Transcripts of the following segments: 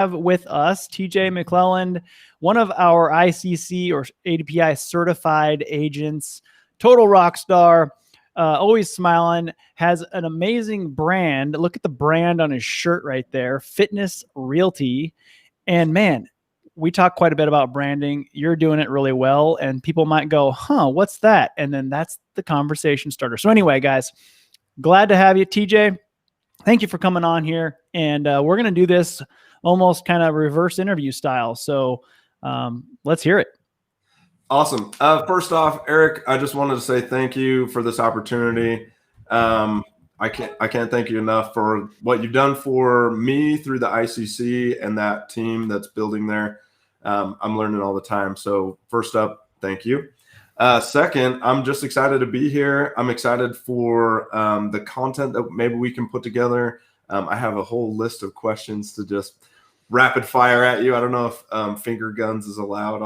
have with us TJ McLelland, one of our ICC or ADPI certified agents, total rock star, always smiling, has an amazing brand. Look at the brand on his shirt right there, Fitness Realty. And man, we talk quite a bit about branding. You're doing it really well, and people might go, huh, what's that? And then that's the conversation starter. So anyway, guys, glad to have you, TJ. Thank you for coming on here. And we're going to do this almost kind of reverse interview style. So let's hear it. Awesome. First off, Eric, I just wanted to say thank you for this opportunity. I can't thank you enough for what you've done for me through the ICC and that team that's building there. I'm learning all the time. So first up, thank you. Second, I'm just excited to be here. I'm excited for the content that maybe we can put together. I have a whole list of questions to just rapid fire at you. I don't know if finger guns is allowed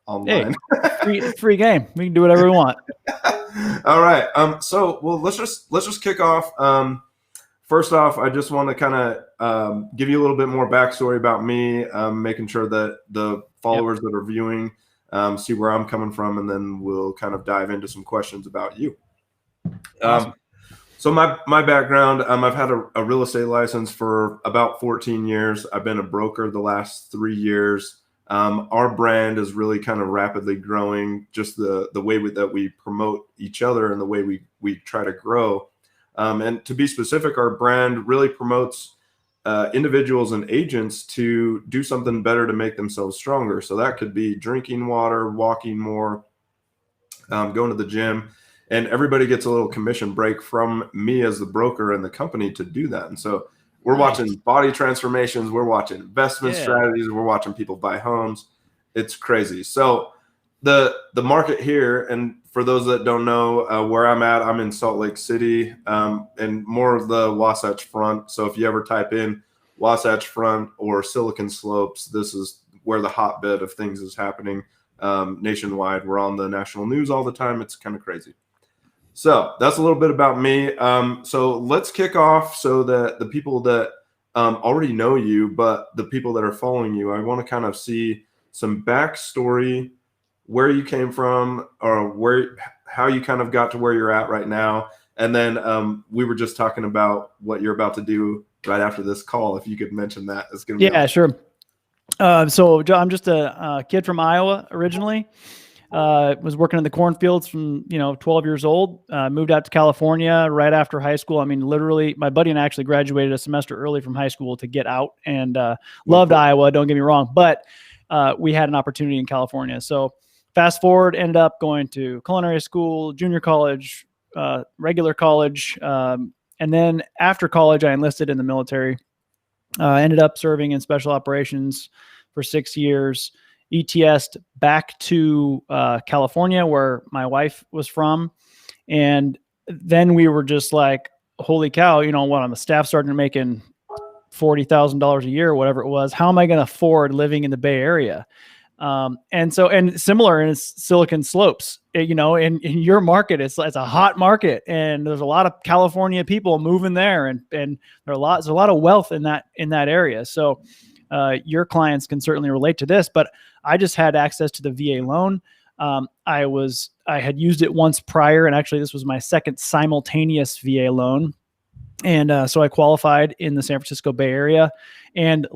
online. Hey, free game. We can do whatever we want. All right. So let's just kick off. First off, I just want to kind of give you a little bit more backstory about me, making sure that the followers that are viewing see where I'm coming from, and then we'll kind of dive into some questions about you. Awesome. So my background, I've had a real estate license for about 14 years. I've been a broker the last 3 years. Our brand is really kind of rapidly growing, just the way that we promote each other and the way we try to grow. And to be specific, our brand really promotes individuals and agents to do something better to make themselves stronger. So that could be drinking water, walking more, going to the gym, and everybody gets a little commission break from me as the broker and the company to do that. And so we're watching body transformations, we're watching investment strategies, we're watching people buy homes. It's crazy. So the market here, and for those that don't know where I'm at, I'm in Salt Lake City, and more of the Wasatch Front. So if you ever type in Wasatch Front or Silicon Slopes, this is where the hotbed of things is happening nationwide. We're on the national news all the time. It's kind of crazy. So that's a little bit about me. So let's kick off so that the people that already know you, but the people that are following you, I want to kind of see some backstory, where you came from, or how you kind of got to where you're at right now. And then we were just talking about what you're about to do right after this call. If you could mention that, it's going to be awesome. Sure. So I'm just a kid from Iowa originally. Was working in the cornfields from 12 years old. Moved out to California right after high school. I mean, literally, my buddy and I actually graduated a semester early from high school to get out, and loved Iowa. Don't get me wrong, but we had an opportunity in California. So fast forward, ended up going to culinary school, junior college, regular college, and then after college, I enlisted in the military. Ended up serving in special operations for 6 years. ETS'd back to California, where my wife was from. And then we were just like, holy cow, what, I'm a staff sergeant making $40,000 a year or whatever it was. How am I going to afford living in the Bay Area? And similar in Silicon Slopes, in your market, it's a hot market, and there's a lot of California people moving there, and there's a lot of wealth in that area. So your clients can certainly relate to this, but I just had access to the VA loan. I had used it once prior, and actually this was my second simultaneous VA loan. And so I qualified in the San Francisco Bay Area, and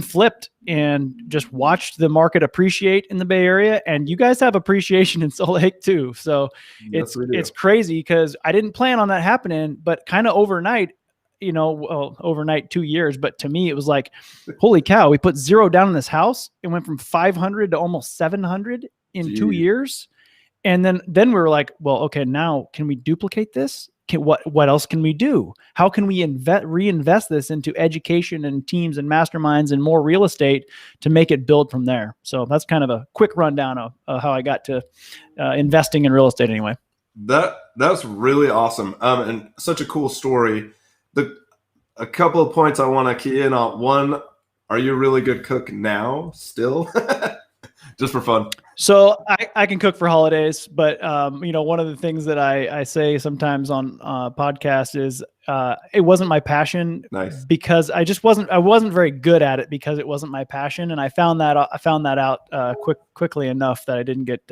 flipped and just watched the market appreciate in the Bay Area. And you guys have appreciation in Salt Lake too. So it's crazy, because I didn't plan on that happening, but kind of overnight, overnight 2 years. But to me, it was like, holy cow, we put zero down in this house. It went from 500 to almost 700 in 2 years. And then we were like, well, okay, now can we duplicate this? What else can we do? How can we reinvest this into education and teams and masterminds and more real estate to make it build from there? So that's kind of a quick rundown of how I got to investing in real estate anyway. That's really awesome. And such a cool story. A couple of points I want to key in on. One, are you a really good cook now still? Just for fun. So I can cook for holidays, but one of the things that I say sometimes on podcast is it wasn't my passion. Nice. Because I wasn't very good at it because it wasn't my passion, and I found that out quickly enough that I didn't get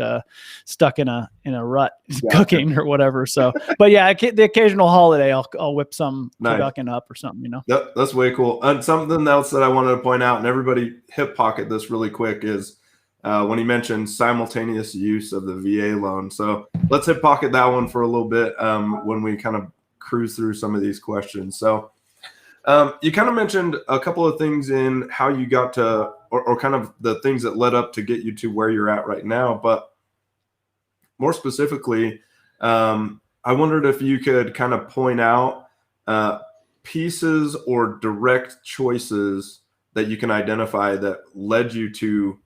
stuck in a rut cooking or whatever. So, but yeah, the occasional holiday I'll whip some turducken up or something. That's way cool. And something else that I wanted to point out, and everybody hip pocket this really quick, is when he mentioned simultaneous use of the VA loan. So let's hip pocket that one for a little bit when we kind of cruise through some of these questions. So you kind of mentioned a couple of things in how you got to, or kind of the things that led up to get you to where you're at right now. But more specifically, I wondered if you could kind of point out pieces or direct choices that you can identify that led you to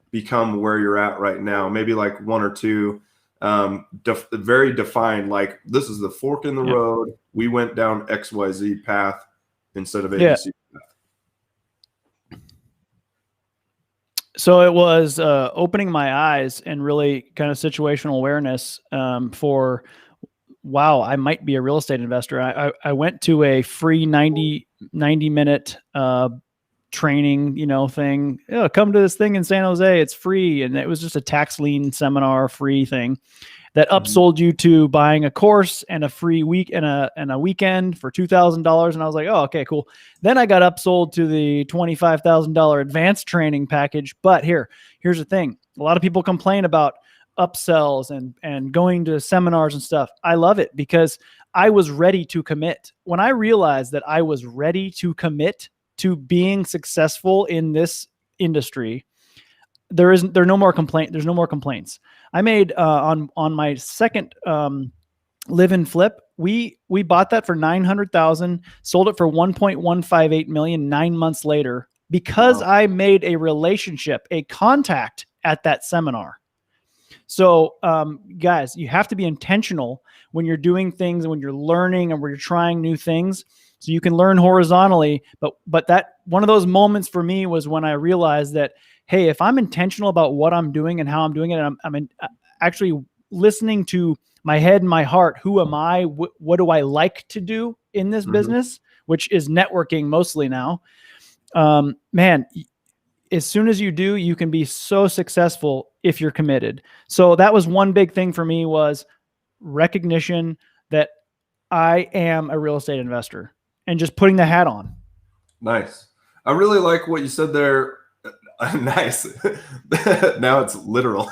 become where you're at right now. Maybe like one or two very defined, like this is the fork in the road. We went down XYZ path instead of ABC path. So it was opening my eyes and really kind of situational awareness for, wow, I might be a real estate investor. I went to a free 90 minute training, thing. Come to this thing in San Jose. It's free. And it was just a tax lien seminar free thing that upsold you to buying a course and a free week and a weekend for $2,000. And I was like, oh, okay, cool. Then I got upsold to the $25,000 advanced training package. But here's the thing. A lot of people complain about upsells and going to seminars and stuff. I love it because I was ready to commit. When I realized that I was ready to commit to being successful in this industry, there's no more complaints. I made on my second live and flip, we bought that for $900,000, sold it for $1.158 million 9 months later because I made a relationship, a contact at that seminar. So guys, you have to be intentional when you're doing things and when you're learning and when you're trying new things. So you can learn horizontally, but that one of those moments for me was when I realized that, hey, if I'm intentional about what I'm doing and how I'm doing it, and I'm actually listening to my head and my heart, who am I? What do I like to do in this business, which is networking mostly now? Man, as soon as you do, you can be so successful if you're committed. So that was one big thing for me, was recognition that I am a real estate investor and just putting the hat on. Nice. I really like what you said there. Nice. Now it's literal.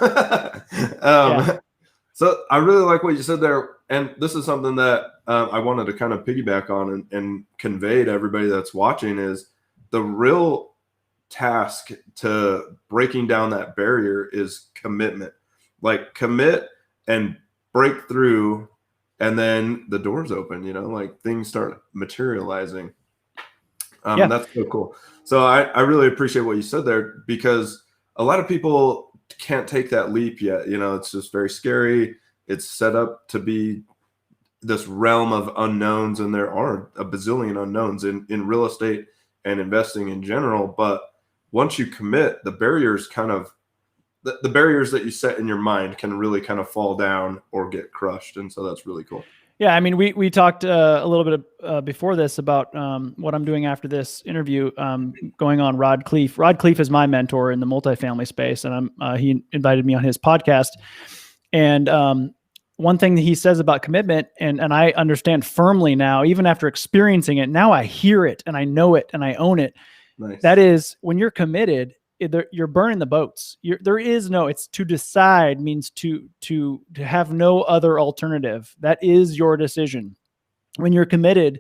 So I really like what you said there. And this is something that I wanted to kind of piggyback on and convey to everybody that's watching, is the real task to breaking down that barrier is commitment. Like commit and break through, and then the doors open, like things start materializing. That's so cool. So I really appreciate what you said there, because a lot of people can't take that leap yet. It's just very scary. It's set up to be this realm of unknowns, and there are a bazillion unknowns in real estate and investing in general. But once you commit, the barriers the barriers that you set in your mind can really kind of fall down or get crushed. And so that's really cool. Yeah. I mean, we talked a little bit before this about what I'm doing after this interview, going on Rod Cleef. Rod Cleef is my mentor in the multifamily space, and he invited me on his podcast. And one thing that he says about commitment, and I understand firmly now, even after experiencing it, now I hear it and I know it and I own it. Nice. That is, when you're committed, you're burning the boats. It's to decide means to have no other alternative. That is your decision. When you're committed,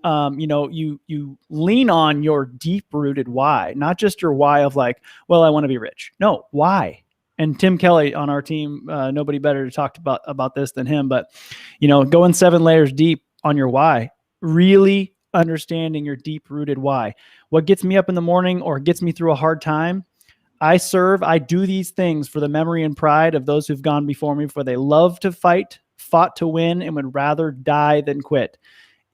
you lean on your deep rooted why, not just your why of like, well, I want to be rich. No, why? And Tim Kelly on our team, nobody better to talk about this than him, but going 7 layers deep on your why, really understanding your deep rooted why. What gets me up in the morning or gets me through a hard time? I do these things for the memory and pride of those who've gone before me, for they love to fight, fought to win, and would rather die than quit.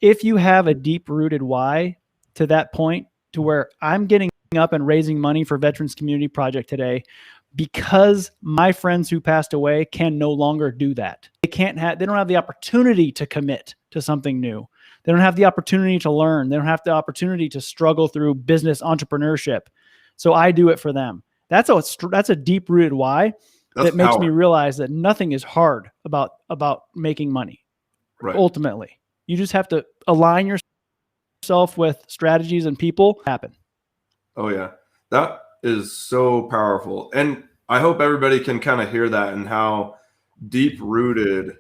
If you have a deep rooted why to that point, to where I'm getting up and raising money for Veterans Community Project today, because my friends who passed away can no longer do that. They don't have the opportunity to commit to something new. They don't have the opportunity to learn. They don't have the opportunity to struggle through business entrepreneurship. So I do it for them. That's a deep rooted why that makes me realize that nothing is hard about making money. Right. Ultimately, you just have to align yourself with strategies and people happen. Oh yeah. That is so powerful. And I hope everybody can kind of hear that and how deep rooted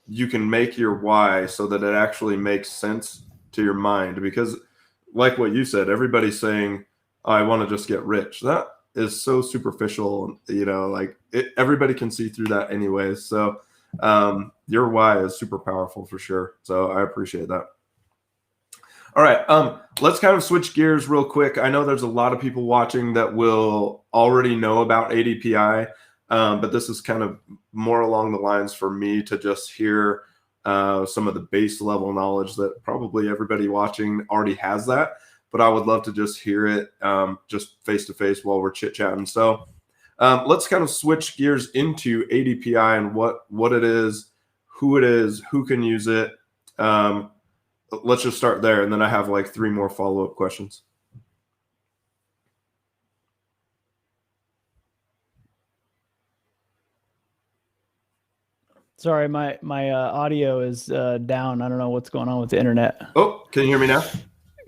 you can make your why so that it actually makes sense to your mind. Because like what you said, everybody's saying, I want to just get rich. That is so superficial, like everybody can see through that anyways. So your why is super powerful for sure. So I appreciate that. All right. Let's kind of switch gears real quick. I know there's a lot of people watching that will already know about ADPI, but this is kind of more along the lines for me to just hear some of the base level knowledge that probably everybody watching already has that, but I would love to just hear it just face to face while we're chit chatting. So let's kind of switch gears into ADPI and what it is, who can use it. Let's just start there, and then I have like 3 more follow-up questions. Sorry, my audio is down. I don't know what's going on with the internet. Oh, can you hear me now?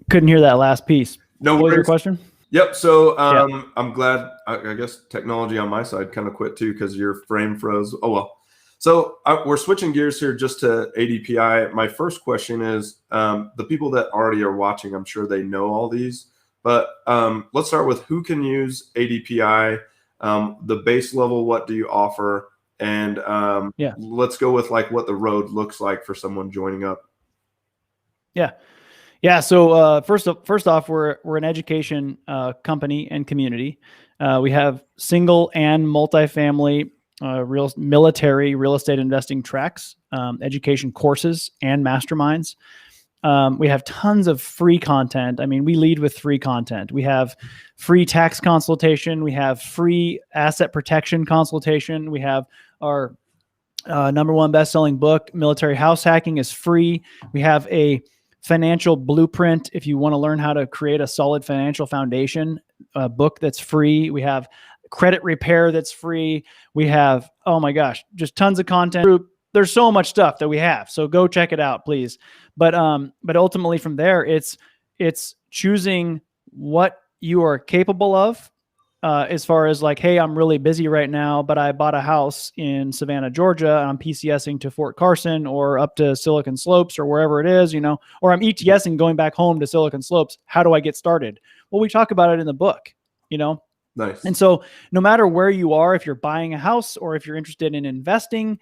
Couldn't hear that last piece. No, what was your question? Yep. So I'm glad. I guess technology on my side kind of quit too because your frame froze. Oh well. So we're switching gears here just to ADPI. My first question is the people that already are watching, I'm sure they know all these, but let's start with who can use ADPI, the base level, what do you offer? And let's go with like what the road looks like for someone joining up. Yeah. So first off, we're an education company and community. We have single and multifamily military real estate investing tracks, education courses, and masterminds. We have tons of free content. I mean, we lead with free content. We have free tax consultation. We have free asset protection consultation. We have our #1 best-selling book, Military House Hacking, is free. We have a financial blueprint if you want to learn how to create a solid financial foundation, a book that's free. We have credit repair that's free. We have, oh my gosh, just tons of content. There's so much stuff that we have. So go check it out, please. But ultimately from there, it's choosing what you are capable of as far as like, hey, I'm really busy right now, but I bought a house in Savannah, Georgia, and I'm PCSing to Fort Carson or up to Silicon Slopes or wherever it is, or I'm ETSing going back home to Silicon Slopes. How do I get started? Well, we talk about it in the book, Nice. And so no matter where you are, if you're buying a house or if you're interested in investing,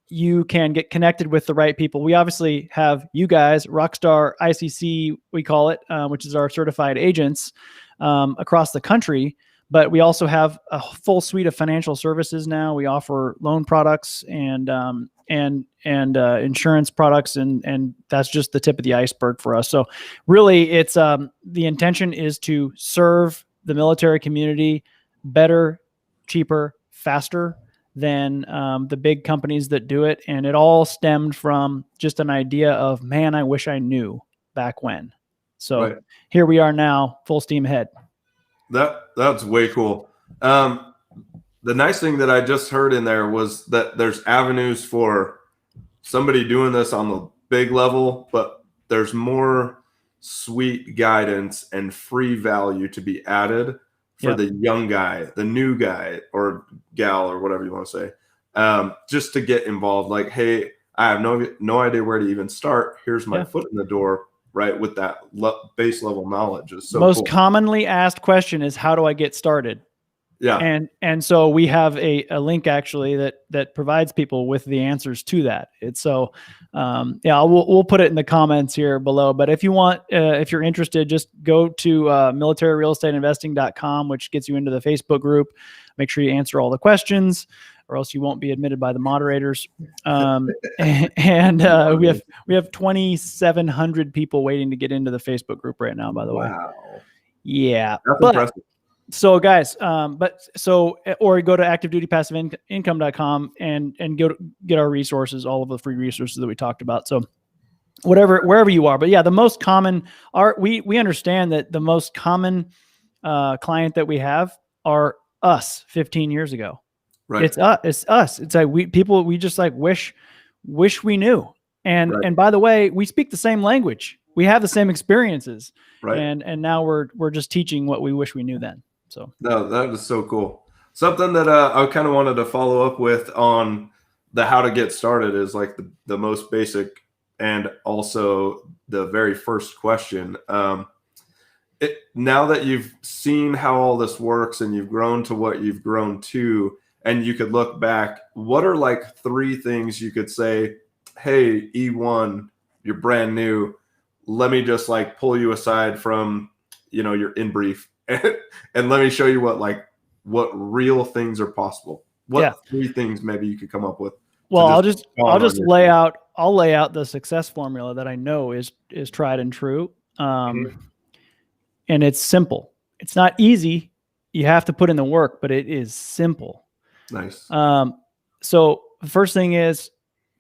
you can get connected with the right people. We obviously have you guys, Rockstar ICC, we call it, which is our certified agents across the country. But we also have a full suite of financial services now. We offer loan products and insurance products, and that's just the tip of the iceberg for us. So really, it's the intention is to serve the military community better, cheaper, faster than the big companies that do it. And it all stemmed from just an idea of, man, I wish I knew back when. So Here we are now, full steam ahead. That's way cool. The nice thing that I just heard in there was that there's avenues for somebody doing this on the big level, but there's more sweet guidance and free value to be added for the young guy, the new guy or gal or whatever you want to say, just to get involved. Like, hey, I have no idea where to even start. Here's my foot in the door, right? With that base level knowledge is so most cool. Commonly asked question is, how do I get started? Yeah. And so we have a link actually that provides people with the answers to that. It's so, we'll put it in the comments here below, but if you want, if you're interested, just go to militaryrealestateinvesting.com, which gets you into the Facebook group. Make sure you answer all the questions or else you won't be admitted by the moderators. We have 2,700 people waiting to get into the Facebook group right now, by the way. Wow. Yeah. That's impressive. So guys, or go to activedutypassiveincome.com and go get our resources, all of the free resources that we talked about. So wherever you are, but yeah, the most common we understand that the most common client that we have are us 15 years ago. Right. It's us. It's like we just like wish we knew. And Right. and by the way, we speak the same language. We have the same experiences. Right. And now we're just teaching what we wish we knew then. So no, that is so cool. Something that I kind of wanted to follow up with on the how to get started is like the most basic and also the very first question. Now that you've seen how all this works and you've grown to what you've grown to, and you could look back, what are like 3 things you could say, hey, E1, you're brand new. Let me just like pull you aside from, your in brief and let me show you what real things are possible. What 3 things maybe you could come up with? Well, I'll just lay out the success formula that I know is tried and true. And it's simple. It's not easy. You have to put in the work, but it is simple. Nice. So the first thing is,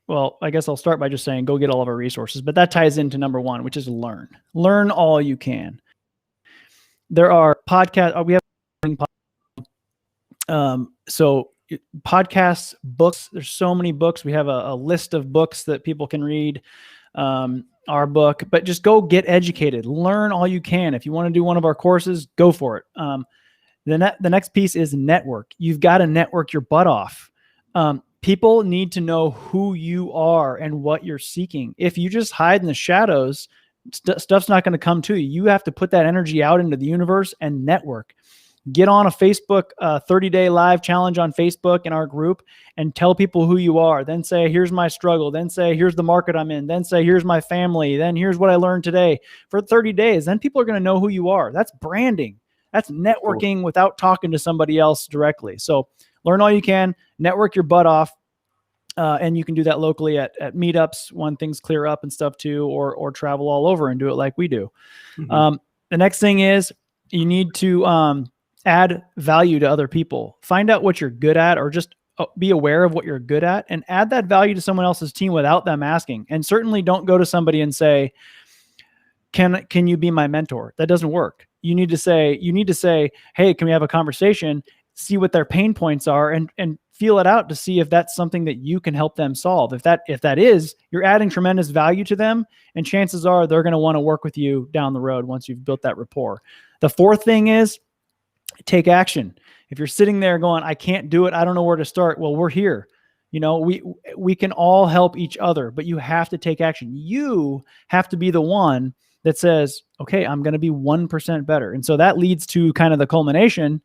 well, I guess I'll start by just saying, go get all of our resources, but that ties into number 1, which is learn all you can. There are podcasts. We have, so podcasts, books, there's so many books. We have a list of books that people can read, our book, but just go get educated, learn all you can. If you want to do one of our courses, go for it. The next piece is network. You've got to network your butt off. People need to know who you are and what you're seeking. If you just hide in the shadows, stuff's not going to come to you. You have to put that energy out into the universe and network. Get on a Facebook 30-day live challenge on Facebook in our group and tell people who you are. Then say, here's my struggle. Then say, here's the market I'm in. Then say, here's my family. Then here's what I learned today for 30 days. Then people are going to know who you are. That's branding. That's networking without talking to somebody else directly. So learn all you can, network your butt off. And you can do that locally at meetups when things clear up and stuff too, or travel all over and do it like we do. Mm-hmm. The next thing is you need to add value to other people. Find out what you're good at, or just be aware of what you're good at and add that value to someone else's team without them asking. And certainly don't go to somebody and say, can you be my mentor? That doesn't work. You need to say, hey, can we have a conversation? See what their pain points are and feel it out to see if that's something that you can help them solve. If that is, you're adding tremendous value to them, and chances are they're going to want to work with you down the road once you've built that rapport. The 4th thing is take action. If you're sitting there going, I can't do it, I don't know where to start. Well, we're here. We can all help each other, but you have to take action. You have to be the one that says, okay, I'm going to be 1% better. And so that leads to kind of the culmination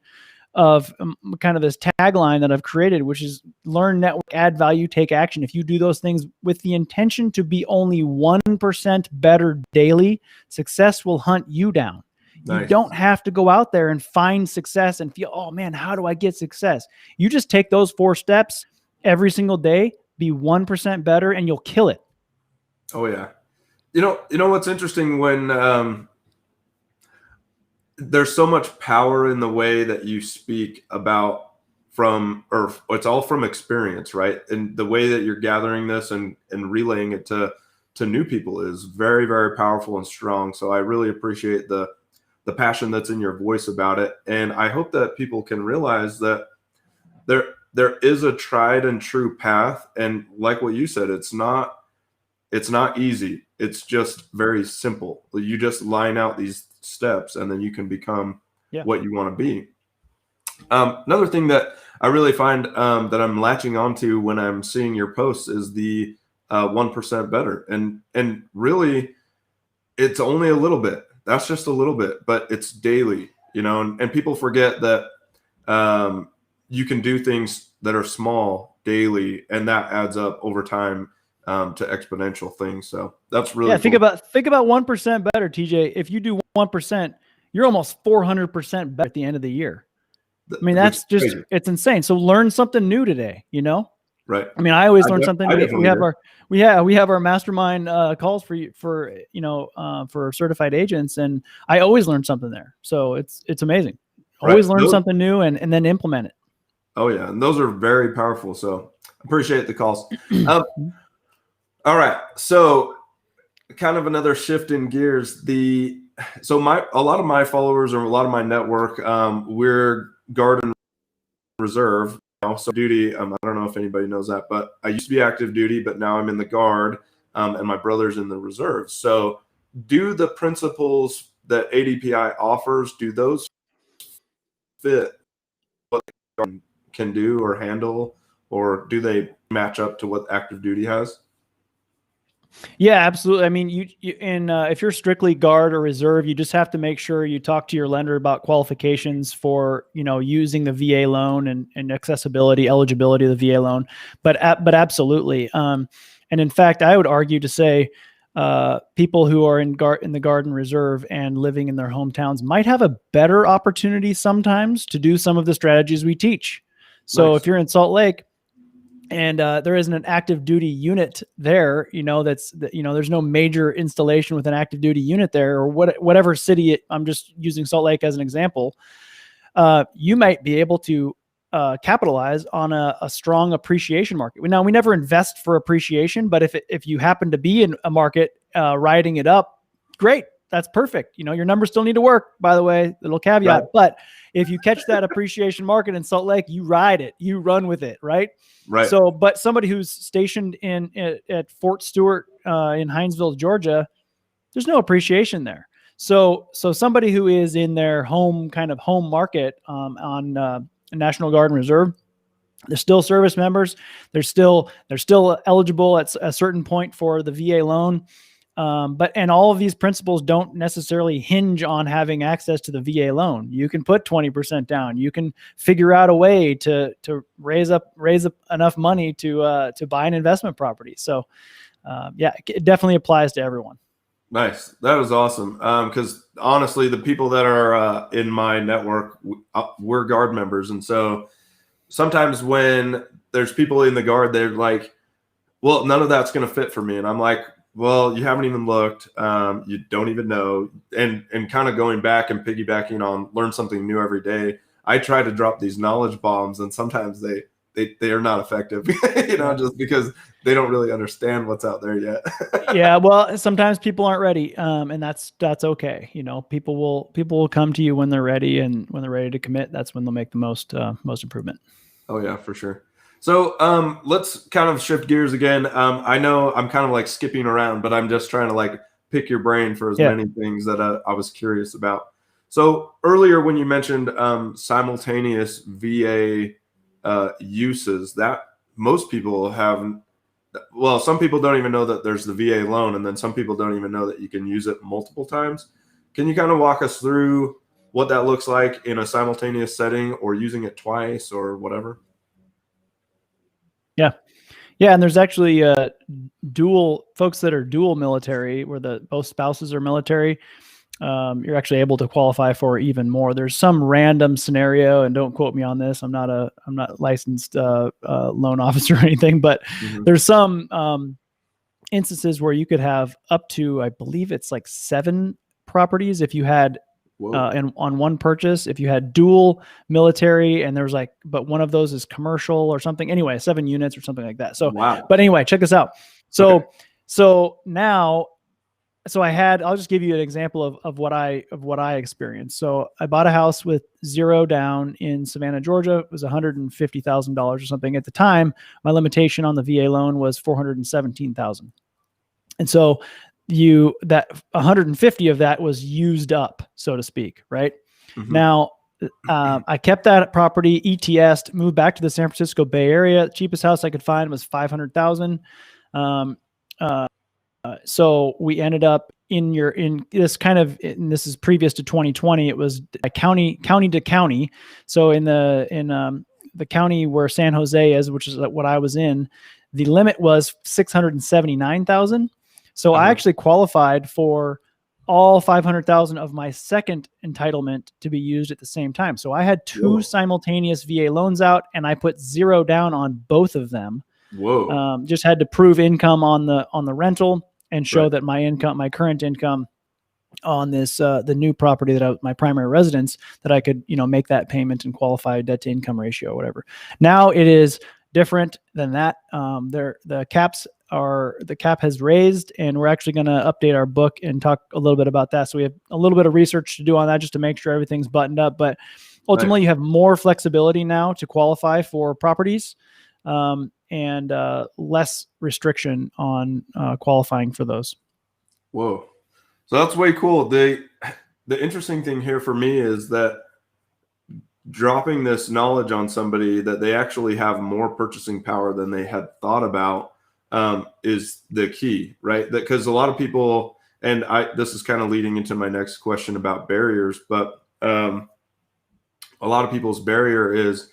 of kind of this tagline that I've created, which is learn, network, add value, take action. If you do those things with the intention to be only 1% better daily, success will hunt you down. Nice. You don't have to go out there and find success and feel, oh man, how do I get success? You just take those 4 steps every single day, be 1% better, and you'll kill it. Oh yeah. You know what's interesting when, there's so much power in the way that you speak about it's all from experience, right? And the way that you're gathering this and relaying it to new people is very, very powerful and strong. So I really appreciate the passion that's in your voice about it. And I hope that people can realize that there is a tried and true path. And like what you said, it's not easy. It's just very simple. You just line out these steps and then you can become what you want to be. Another thing that I really find that I'm latching onto when I'm seeing your posts is the 1% better. And really it's only a little bit. That's just a little bit, but it's daily, and people forget that you can do things that are small daily, and that adds up over time to exponential things. So that's really cool. Think about 1% better, TJ. If you do 1%, you're almost 400% better at the end of the year. I mean, that's just crazy. It's insane. So learn something new today, Right. I mean, I always learn something. We have our mastermind calls for certified agents, and I always learn something there. So it's amazing. Always learn something new and then implement it. Oh yeah. And those are very powerful. So appreciate the calls. All right. So kind of another shift in gears. A lot of my followers or a lot of my network, we're Guard and Reserve now. So duty, I don't know if anybody knows that, but I used to be active duty, but now I'm in the Guard, and my brother's in the Reserve. So do the principles that ADPI offers, do those fit what the Guard can do or handle, or do they match up to what active duty has? Yeah, absolutely. I mean, if you're strictly Guard or Reserve, you just have to make sure you talk to your lender about qualifications for, using the VA loan and accessibility, eligibility of the VA loan. But absolutely. And in fact, I would argue to say people who are in the Guard and Reserve and living in their hometowns might have a better opportunity sometimes to do some of the strategies we teach. So If you're in Salt Lake, and there isn't an active duty unit there, there's no major installation with an active duty unit there, or whatever city. I'm just using Salt Lake as an example. You might be able to capitalize on a strong appreciation market. Now, we never invest for appreciation, but if you happen to be in a market riding it up, great. That's perfect. Your numbers still need to work, by the way, little caveat. Right. But if you catch that appreciation market in Salt Lake, you ride it, you run with it. Right. Right. So, but somebody who's stationed at Fort Stewart in Hinesville, Georgia, there's no appreciation there. So somebody who is in their home market on National Guard and Reserve, they're still service members. They're still eligible at a certain point for the VA loan. And all of these principles don't necessarily hinge on having access to the VA loan. You can put 20% down. You can figure out a way to raise up enough money to buy an investment property. So, it definitely applies to everyone. Nice. That was awesome. Because honestly, the people that are in my network, we're Guard members. And so sometimes when there's people in the Guard, they're like, well, none of that's going to fit for me. And I'm like, well, you haven't even looked. You don't even know. And kind of going back and piggybacking on learn something new every day. I try to drop these knowledge bombs, and sometimes they are not effective, just because they don't really understand what's out there yet. Yeah. Well, sometimes people aren't ready. And that's okay. People will come to you when they're ready, and when they're ready to commit, that's when they'll make the most improvement. Oh yeah, for sure. So let's kind of shift gears again. I know I'm kind of like skipping around, but I'm just trying to like pick your brain for as many things that I was curious about. So earlier when you mentioned simultaneous VA uses, that most people have, well, some people don't even know that there's the VA loan, and then some people don't even know that you can use it multiple times. Can you kind of walk us through what that looks like in a simultaneous setting, or using it twice or whatever? Yeah. And there's actually dual folks that are dual military, where both spouses are military. You're actually able to qualify for even more. There's some random scenario, and don't quote me on this. I'm not a licensed loan officer or anything, but there's some instances where you could have up to, I believe it's like 7 properties if you had and on one purchase, if you had dual military, and there's but one of those is commercial or something. Anyway, 7 units or something like that. So, But anyway, check this out. So now, I'll just give you an example of what I experienced. So I bought a house with 0 down in Savannah, Georgia. It was $150,000 or something. At the time, my limitation on the VA loan was $417,000. And so that 150 of that was used up, so to speak, right? Now, I kept that property, ETS'd, moved back to the San Francisco Bay Area. The cheapest house I could find was $500,000. So we ended up in this kind of, and this is previous to 2020. It was a county to county. So in the county where San Jose is, which is what I was in, the limit was $679,000. So I actually qualified for all $500,000 of my second entitlement to be used at the same time. So I had 2 simultaneous VA loans out, and I put 0 down on both of them. Just had to prove income on the rental and show that my current income on this, the new property that my primary residence, that I could, make that payment and qualify debt to income ratio or whatever. Now it is different than that. The cap has raised, and we're actually going to update our book and talk a little bit about that. So we have a little bit of research to do on that just to make sure everything's buttoned up. But ultimately, you have more flexibility now to qualify for properties, and less restriction on qualifying for those. Whoa. So that's way cool. The interesting thing here for me is that dropping this knowledge on somebody that they actually have more purchasing power than they had thought about is the key, right? Because a lot of people, and this is kind of leading into my next question about barriers, but a lot of people's barrier is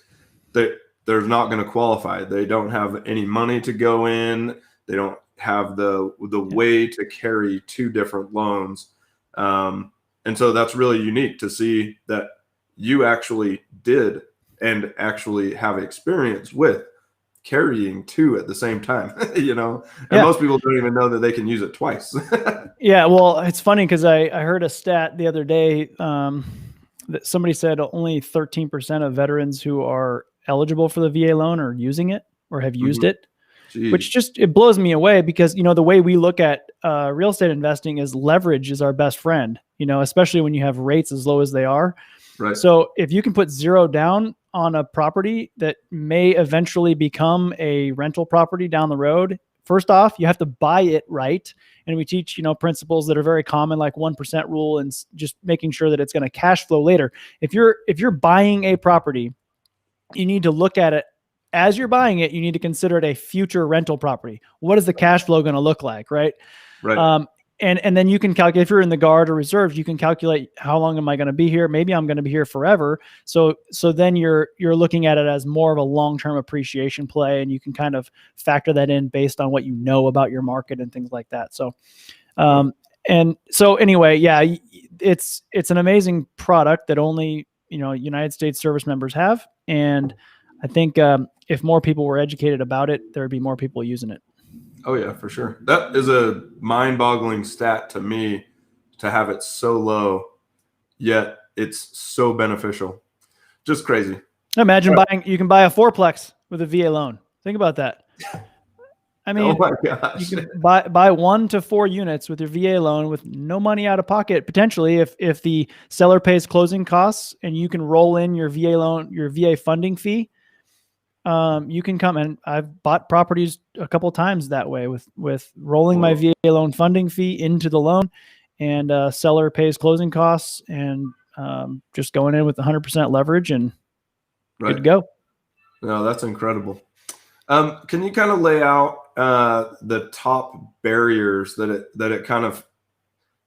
that they're not going to qualify. They don't have any money to go in. They don't have the way to carry two different loans. And so that's really unique to see that you actually did and actually have experience with carrying two at the same time, and most people don't even know that they can use it twice. Yeah. Well, it's funny because I heard a stat the other day that somebody said only 13% of veterans who are eligible for the VA loan are using it or have used it. Jeez. Which it blows me away because, the way we look at real estate investing is leverage is our best friend, especially when you have rates as low as they are. Right. So if you can put zero down on a property that may eventually become a rental property down the road, first off, you have to buy it right. And we teach, principles that are very common, like 1% rule, and just making sure that it's going to cash flow later. If you're buying a property, you need to look at it. As you're buying it, you need to consider it a future rental property. What is the cash flow going to look like, right? Right. And then you can calculate, if you're in the Guard or Reserves, you can calculate how long am I going to be here? Maybe I'm going to be here forever. So then you're looking at it as more of a long-term appreciation play, and you can kind of factor that in based on what you know about your market and things like that. So, and so anyway, yeah, it's an amazing product that only United States service members have, and I think if more people were educated about it, there would be more people using it. Oh yeah, for sure. That is a mind-boggling stat to me, to have it so low, yet it's so beneficial. Just crazy. Imagine you can buy a fourplex with a VA loan. Think about that. I mean, oh my gosh. You can buy 1 to 4 units with your VA loan with no money out of pocket, potentially, if the seller pays closing costs and you can roll in your VA loan, your VA funding fee. You can come, and I've bought properties a couple of times that way with rolling my VA loan funding fee into the loan, and seller pays closing costs, and just going in with 100% leverage and good to go. No, that's incredible. Can you kind of lay out the top barriers that it kind of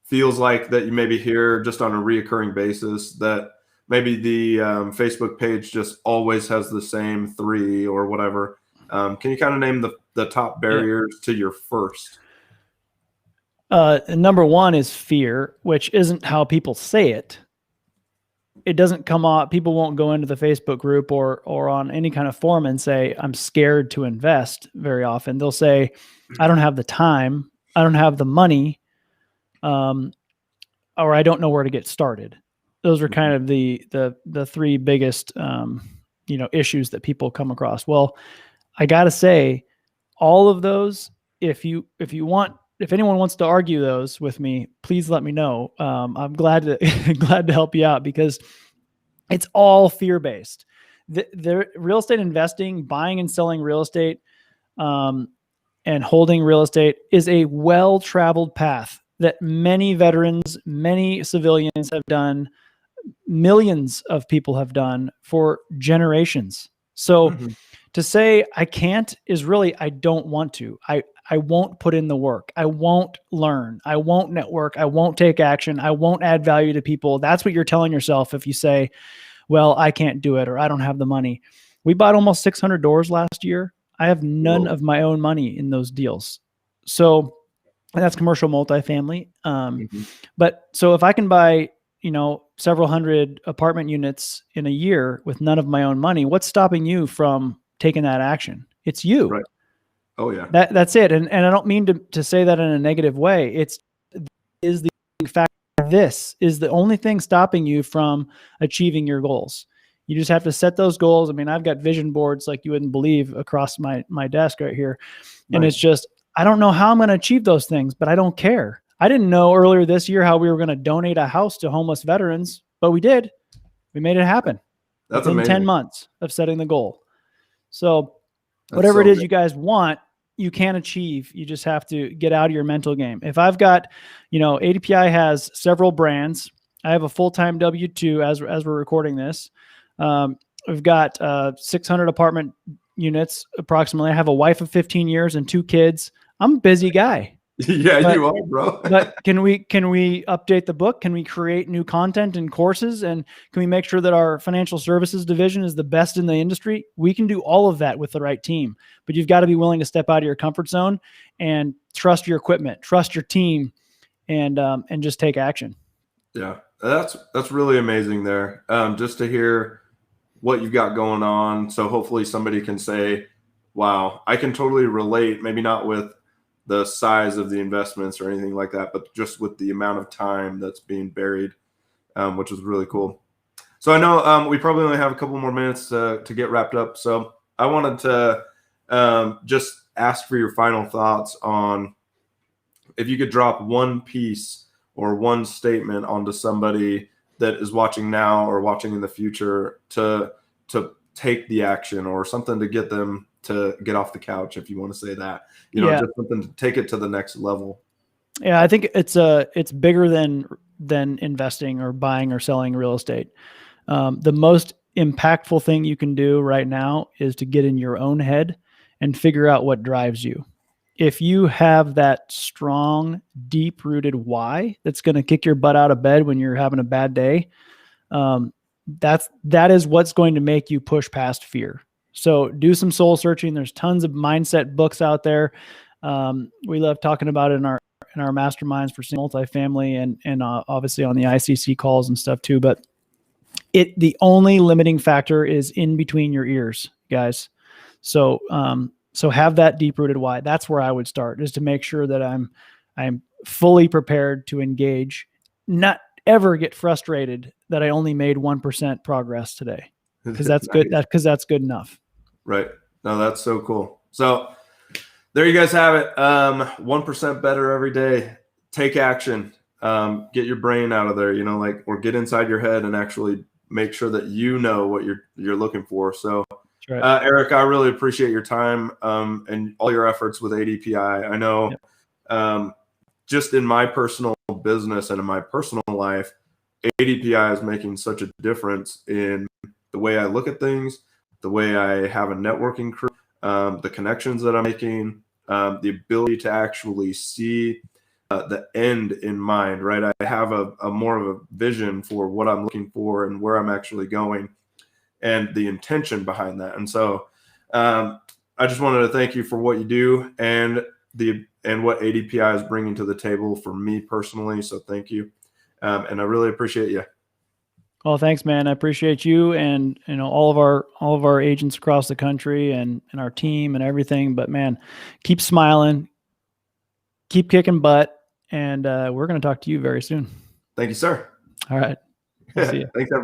feels like that you maybe hear just on a reoccurring basis, that maybe the Facebook page just always has the same 3 or whatever? Can you kind of name the top barriers to your first? Number 1 is fear, which isn't how people say it. It doesn't come off. People won't go into the Facebook group or on any kind of forum and say, I'm scared to invest. Very often they'll say, I don't have the time, I don't have the money, or I don't know where to get started. Those are kind of the 3 biggest, issues that people come across. Well, I got to say, all of those, if anyone wants to argue those with me, please let me know. I'm glad to help you out, because it's all fear-based. The real estate investing, buying and selling real estate, and holding real estate is a well-traveled path that many veterans, many civilians have done. Millions of people have done for generations. So to say I can't is really, I don't want to. I won't put in the work. I won't learn. I won't network. I won't take action. I won't add value to people. That's what you're telling yourself if you say, well, I can't do it, or I don't have the money. We bought almost 600 doors last year. I have none of my own money in those deals. So that's commercial multifamily. But so if I can buy, several hundred apartment units in a year with none of my own money, what's stopping you from taking that action? It's you. Right. Oh yeah. That's it. And I don't mean to say that in a negative way. It is the factor This is the only thing stopping you from achieving your goals. You just have to set those goals. I mean, I've got vision boards like you wouldn't believe across my desk right here. And Right. it's just, I don't know how I'm going to achieve those things, but I don't care. I didn't know earlier this year how we were going to donate a house to homeless veterans, but we did. We made it happen. That's within 10 amazing. months of setting the goal. So That's whatever so it is good. you guys want, you can achieve. You just have to get out of your mental game. If I've got, ADPI has several brands. I have a full-time W-2 as we're recording this. We've got 600 apartment units approximately. I have a wife of 15 years and 2 kids. I'm a busy guy. Yeah, But- you are, bro. But can we update the book? Can we create new content and courses? And can we make sure that our financial services division is the best in the industry? We can do all of that with the right team, but you've got to be willing to step out of your comfort zone and trust your equipment, trust your team, and just take action. Yeah, that's really amazing there. Just to hear what you've got going on. So hopefully somebody can say, wow, I can totally relate, maybe not with the size of the investments or anything like that, but just with the amount of time that's being buried, which is really cool. So I know we probably only have a couple more minutes to get wrapped up. So I wanted to just ask for your final thoughts on if you could drop one piece or one statement onto somebody that is watching now or watching in the future to take the action, or something to get them to get off the couch, if you want to say that, Yeah. just something to take it to the next level. Yeah, I think it's bigger than investing or buying or selling real estate. The most impactful thing you can do right now is to get in your own head and figure out what drives you. If you have that strong, deep-rooted why that's going to kick your butt out of bed when you're having a bad day, that is what's going to make you push past fear. So do some soul searching. There's tons of mindset books out there. We love talking about it in our masterminds for multifamily and obviously on the ICC calls and stuff too. But the only limiting factor is in between your ears, guys. So have that deep rooted why. That's where I would start, is to make sure that I'm fully prepared to engage, not ever get frustrated that I only made 1% progress today, because that's good. That's good enough. Right. No, that's so cool. So there you guys have it. 1% better every day. Take action. Get your brain out of there, or get inside your head and actually make sure that you know what you're looking for. So, right. Eric, I really appreciate your time and all your efforts with ADPI. I know, just in my personal business and in my personal life, ADPI is making such a difference in the way I look at things, the way I have a networking crew, the connections that I'm making, the ability to actually see the end in mind, right? I have a more of a vision for what I'm looking for and where I'm actually going, and the intention behind that. And so I just wanted to thank you for what you do and what ADPI is bringing to the table for me personally. So thank you. And I really appreciate you. Well, thanks, man. I appreciate you and all of our agents across the country and our team and everything. But man, keep smiling, keep kicking butt, and we're going to talk to you very soon. Thank you, sir. All right. We'll see you. Thanks, everybody.